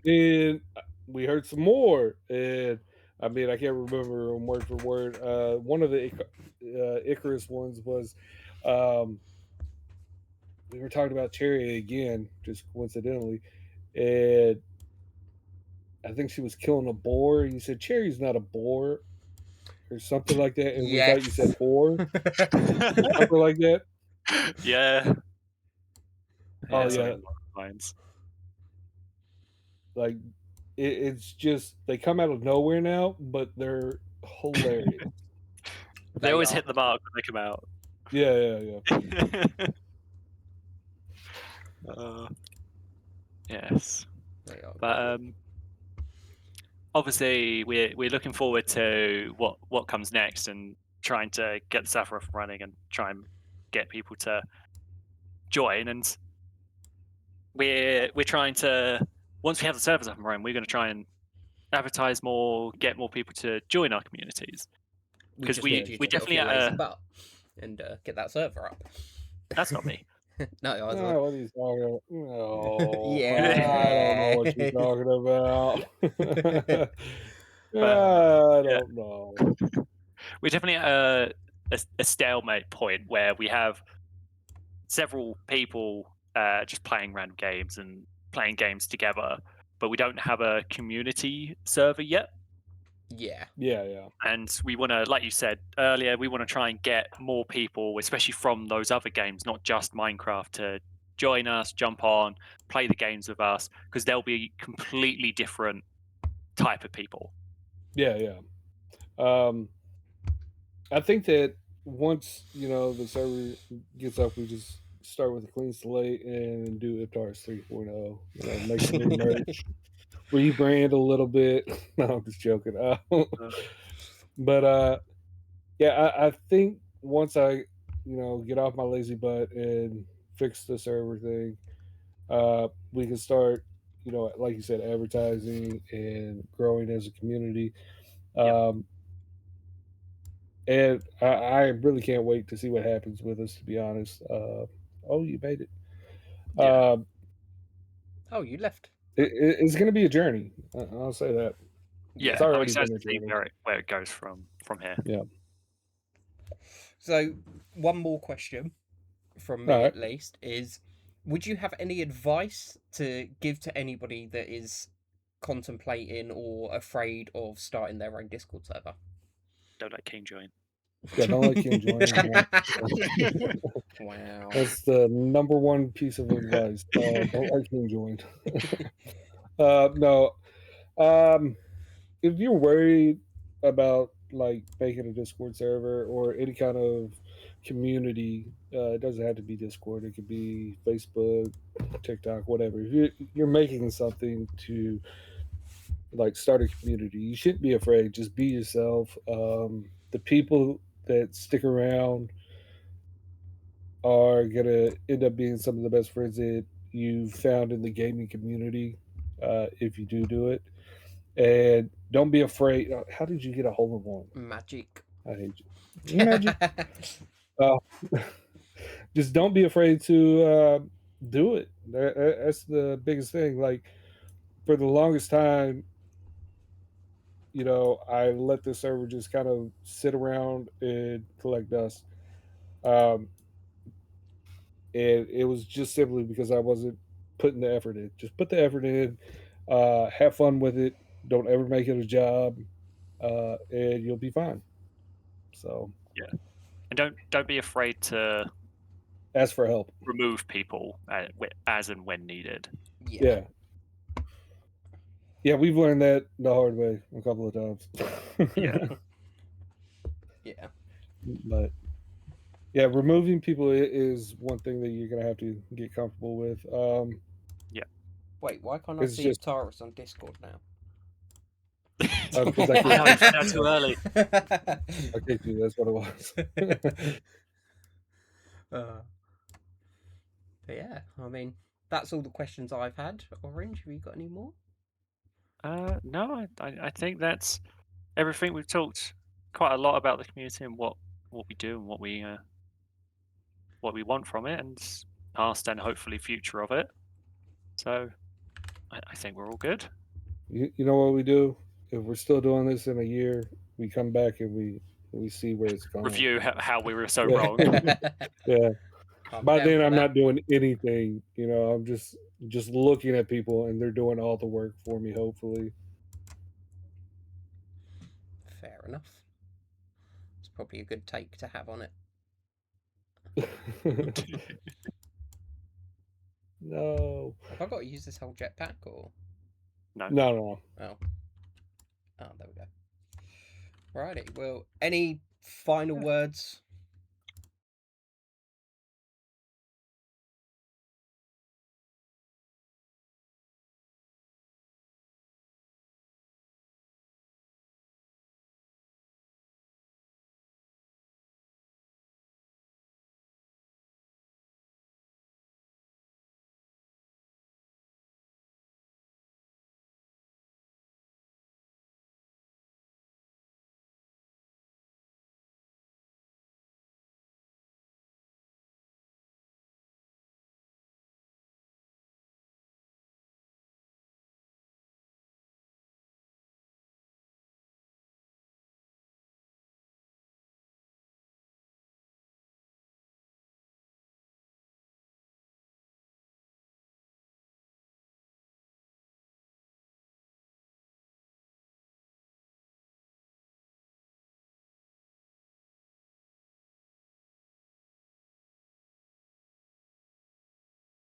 then we heard some more, and I mean, I can't remember them word for word. One of the Icarus ones was we were talking about Cherry again, just coincidentally, and I think she was killing a boar. You said Cherry's not a boar or something like that, and we thought you said boar or something like that. Yeah. Oh something yeah, along those lines. like it's just they come out of nowhere now, but they're hilarious. They always hit the mark when they come out. Yeah. Yes. They are But great. obviously, we're looking forward to what comes next and trying to get the server up and running and try and get people to join. And we're trying to, once we have the servers up and running, we're going to try and advertise more, get more people to join our communities. Because we definitely get off your lazy butt and get that server up. That's not me. No, I was No, what he's talking about? No, Yeah. I don't know what you're talking about. I don't know. We're definitely at a stalemate point where we have several people just playing random games and playing games together, but we don't have a community server yet. Yeah. And we want to, like you said earlier, we want to try and get more people, especially from those other games, not just Minecraft, to join us, jump on, play the games with us, because they'll be completely different type of people. Yeah. I think that once the server gets up, we just start with a clean slate and do Iptaris 3.0. Make some new merch, rebrand a little bit. No, I'm just joking. But yeah, I think once I get off my lazy butt and fix the server thing, we can start like you said, advertising and growing as a community. And I really can't wait to see what happens with us, to be honest. Oh, you made it. Yeah. Oh, you left. It's going to be a journey. I'll say that. Yeah, It's I'm already excited been a to see journey. where it goes from here. Yeah. So, one more question from me, at least, is: would you have any advice to give to anybody that is contemplating or afraid of starting their own Discord server? Don't let King join. Yeah, don't let King join. Wow. That's the number one piece of advice. Don't let King join. No. If you're worried about like making a Discord server or any kind of community, it doesn't have to be Discord. It could be Facebook, TikTok, whatever. If you're making something to like start a community, you shouldn't be afraid. Just be yourself. The people that stick around are gonna end up being some of the best friends that you've found in the gaming community, if you do it. And don't be afraid. How did you get a hole in one? Magic. I hate you. Magic. Just don't be afraid to do it. That's the biggest thing. Like for the longest time, I let the server just kind of sit around and collect dust. Um, and it was just simply because I wasn't putting the effort in. Just put the effort in, have fun with it. Don't ever make it a job, and you'll be fine. So yeah, and don't be afraid to ask for help. remove people as and when needed. Yeah. Yeah, we've learned that the hard way a couple of times. Yeah. Yeah. But Yeah, removing people is one thing that you're gonna have to get comfortable with. Wait, why can't I It's see just Iptaris on Discord now? because I I know, can't. you found out too early. Okay, too. That's what it was. But yeah, I mean, that's all the questions I've had. Orange, have you got any more? No, I think that's everything. We've talked quite a lot about the community and what we do and what we want from it, and past and hopefully future of it. So I think we're all good. You know what we do? If we're still doing this in a year, we come back and we see where it's going. Review how we were so Yeah. wrong. Yeah. I'm By down then, for I'm that. not doing anything. You know, I'm just looking at people, and they're doing all the work for me. Hopefully. Fair enough. It's probably a good take to have on it. No. Have I got to use this whole jetpack or? No. No. Oh. Oh, there we go. Righty. Well, any final words